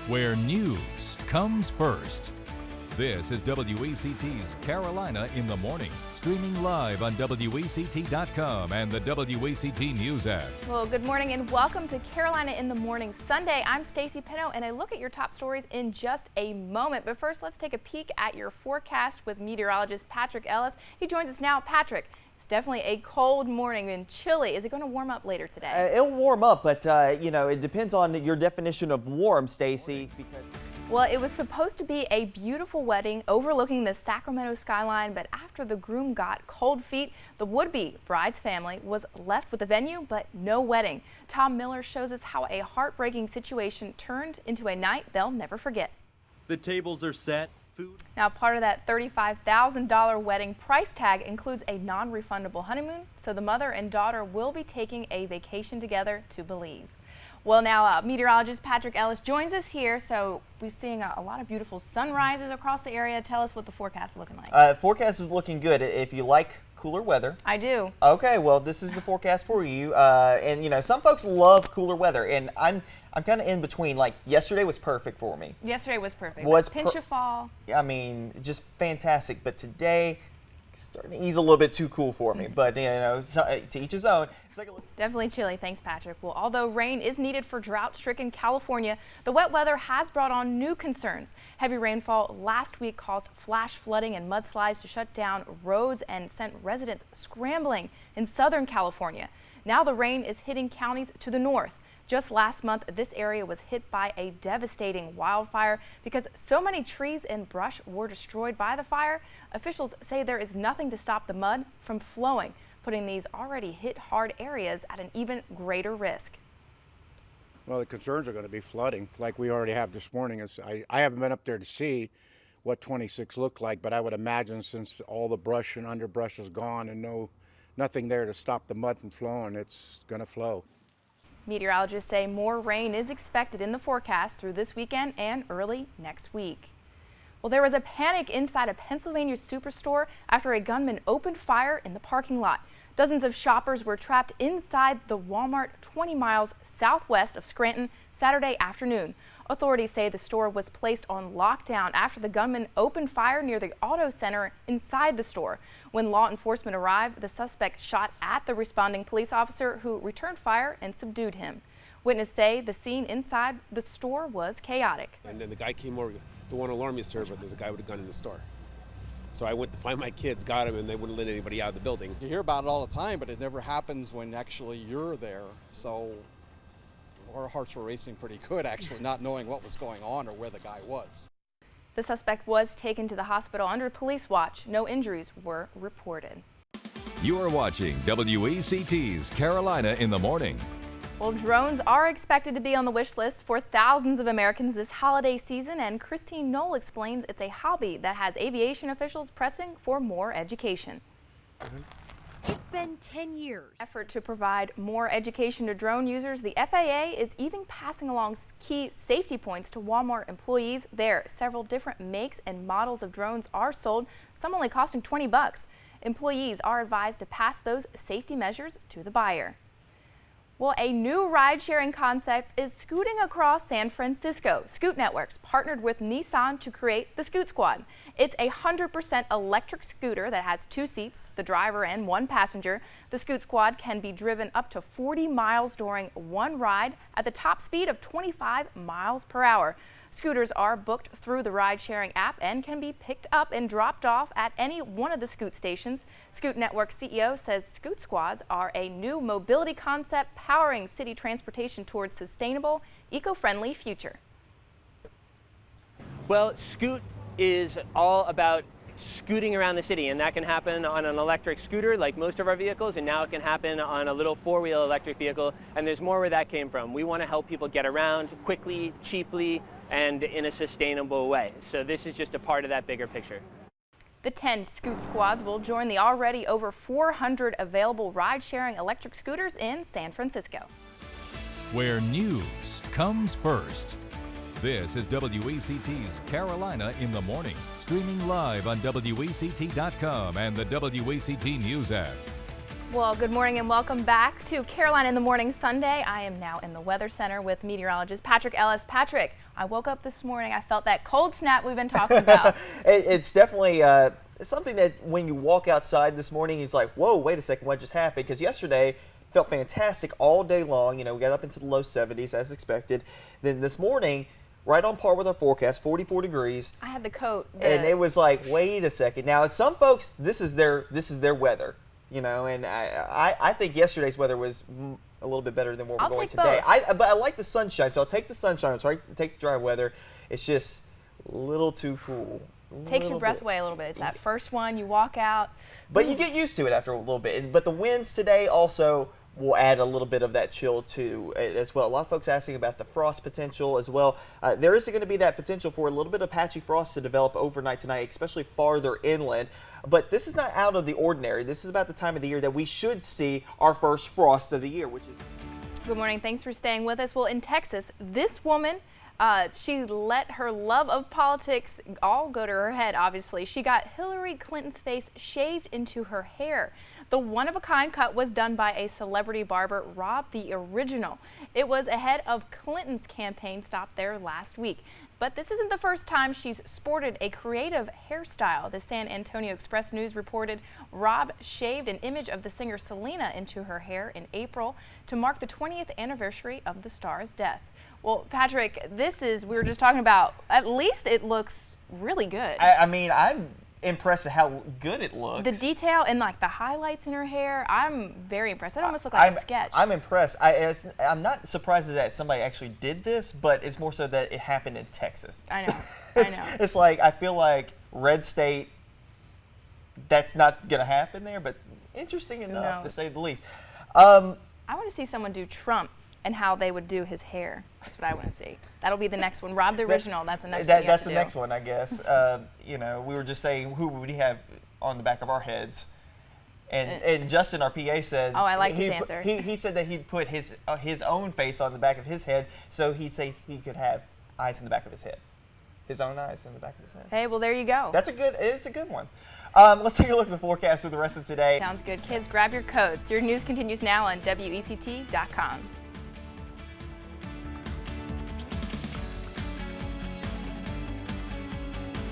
where news comes first. This is WECT's Carolina in the Morning, streaming live on WECT.com and the WECT News app. Well, good morning and welcome to Carolina in the Morning Sunday. I'm Stacy Pino and I look at your top stories in just a moment. But first, let's take a peek at your forecast with meteorologist Patrick Ellis. He joins us now. Patrick, it's definitely a cold morning and chilly. Is it going to warm up later today? It'll warm up, but you know, it depends on your definition of warm, Stacy. Well, it was supposed to be a beautiful wedding overlooking the Sacramento skyline, but after the groom got cold feet, the would-be bride's family was left with a venue, but no wedding. Tom Miller shows us how a heartbreaking situation turned into a night they'll never forget. The tables are set. Food. Now, part of that $35,000 wedding price tag includes a non-refundable honeymoon, so the mother and daughter will be taking a vacation together to Belize. Well, now meteorologist Patrick Ellis joins us here. So we're seeing a lot of beautiful sunrises across the area. Tell us what the forecast is looking like. Forecast is looking good. If you like cooler weather. I do. Okay, well, this is the forecast for you. And you know, some folks love cooler weather, and I'm kind of in between. Like yesterday was perfect for me. Yesterday was perfect. Pinch of fall. I mean, just fantastic. But today, starting to ease a little bit too cool for me. But you know, to each his own. Definitely chilly. Thanks, Patrick. Well, although rain is needed for drought-stricken California, the wet weather has brought on new concerns. Heavy rainfall last week caused flash flooding and mudslides to shut down roads and sent residents scrambling in Southern California. Now the rain is hitting counties to the north. Just last month, this area was hit by a devastating wildfire because so many trees and brush were destroyed by the fire. Officials say there is nothing to stop the mud from flowing, putting these already hit hard areas at an even greater risk. Well, the concerns are going to be flooding like we already have this morning. I haven't been up there to see what 26 looked like, but I would imagine since all the brush and underbrush is gone and nothing there to stop the mud from flowing, it's going to flow. Meteorologists say more rain is expected in the forecast through this weekend and early next week. Well, there was a panic inside a Pennsylvania superstore after a gunman opened fire in the parking lot. Dozens of shoppers were trapped inside the Walmart 20 miles southwest of Scranton Saturday afternoon. Authorities say the store was placed on lockdown after the gunman opened fire near the auto center inside the store. When law enforcement arrived, the suspect shot at the responding police officer who returned fire and subdued him. Witnesses say the scene inside the store was chaotic. And then the guy came over to want to alarm me, sir, but there's a guy with a gun in the store. So I went to find my kids, got him, and they wouldn't let anybody out of the building. You hear about it all the time, but it never happens when actually you're there. So our hearts were racing pretty good, actually, not knowing what was going on or where the guy was. The suspect was taken to the hospital under police watch. No injuries were reported. You are watching WECT's Carolina in the Morning. Well, drones are expected to be on the wish list for thousands of Americans this holiday season, and Christine Knoll explains it's a hobby that has aviation officials pressing for more education. It's been 10 years. Effort to provide more education to drone users, the FAA is even passing along key safety points to Walmart employees there. Several different makes and models of drones are sold, some only costing $20. Employees are advised to pass those safety measures to the buyer. Well, a new ride-sharing concept is scooting across San Francisco. Scoot Networks partnered with Nissan to create the Scoot Squad. It's a 100% electric scooter that has 2 seats, the driver and 1 passenger. The Scoot Squad can be driven up to 40 miles during one ride at the top speed of 25 miles per hour. Scooters are booked through the ride-sharing app and can be picked up and dropped off at any one of the Scoot stations. Scoot Network CEO says Scoot Squads are a new mobility concept powering city transportation towards sustainable, eco-friendly future. Well, Scoot is all about scooting around the city, and that can happen on an electric scooter like most of our vehicles, and now it can happen on a little 4-wheel electric vehicle, and there's more where that came from. We want to help people get around quickly, cheaply, and in a sustainable way. So this is just a part of that bigger picture. The 10 Scoot Squads will join the already over 400 available ride-sharing electric scooters in San Francisco. Where news comes first. This is WECT's Carolina in the Morning, streaming live on WECT.com and the WECT News app. Well, good morning and welcome back to Carolina in the Morning Sunday. I am now in the Weather Center with meteorologist Patrick Ellis. Patrick, I woke up this morning, I felt that cold snap we've been talking about. It's definitely something that when you walk outside this morning, it's like, whoa, wait a second, what just happened? Because yesterday felt fantastic all day long. You know, we got up into the low 70s as expected. Then this morning, right on par with our forecast, 44 degrees. I had the coat. And it was like, wait a second. Now, some folks, this is their weather. You know, and I think yesterday's weather was a little bit better than what we're going today. But I like the sunshine, so I'll take the sunshine. I'll take the dry weather. It's just a little too cool. Takes your breath away a little bit. It's that first one, you walk out. But you get used to it after a little bit. But the winds today also will add a little bit of that chill too as well. A lot of folks asking about the frost potential as well. There is going to be that potential for a little bit of patchy frost to develop overnight tonight, especially farther inland. But this is not out of the ordinary. This is about the time of the year that we should see our first frost of the year, which is... Good morning. Thanks for staying with us. Well, in Texas, this woman, she let her love of politics all go to her head, obviously. She got Hillary Clinton's face shaved into her hair. The one-of-a-kind cut was done by a celebrity barber, Rob the Original. It was ahead of Clinton's campaign stop there last week. But this isn't the first time she's sported a creative hairstyle. The San Antonio Express News reported Rob shaved an image of the singer Selena into her hair in April to mark the 20th anniversary of the star's death. Well, Patrick, we were just talking about, at least it looks really good. I mean, I'm impressed at how good it looks. The detail and like the highlights in her hair, I'm very impressed. It almost looked like a sketch. I'm impressed. I'm not surprised that somebody actually did this, but it's more so that it happened in Texas. I know. I know. It's like, I feel like red state, that's not going to happen there, but interesting enough to say the least. I want to see someone do Trump and how they would do his hair. That's what I want to see. That'll be the next one. Rob the Original, that's the next one. That's the next one, I guess. You know, we were just saying, who would he have on the back of our heads? And Justin, our PA, said... Oh, I like his answer. He said that he'd put his own face on the back of his head, so he'd say he could have eyes in the back of his head. His own eyes in the back of his head. Hey, well, there you go. It's a good one. Let's take a look at the forecast for the rest of today. Sounds good. Kids, grab your coats. Your news continues now on WECT.com.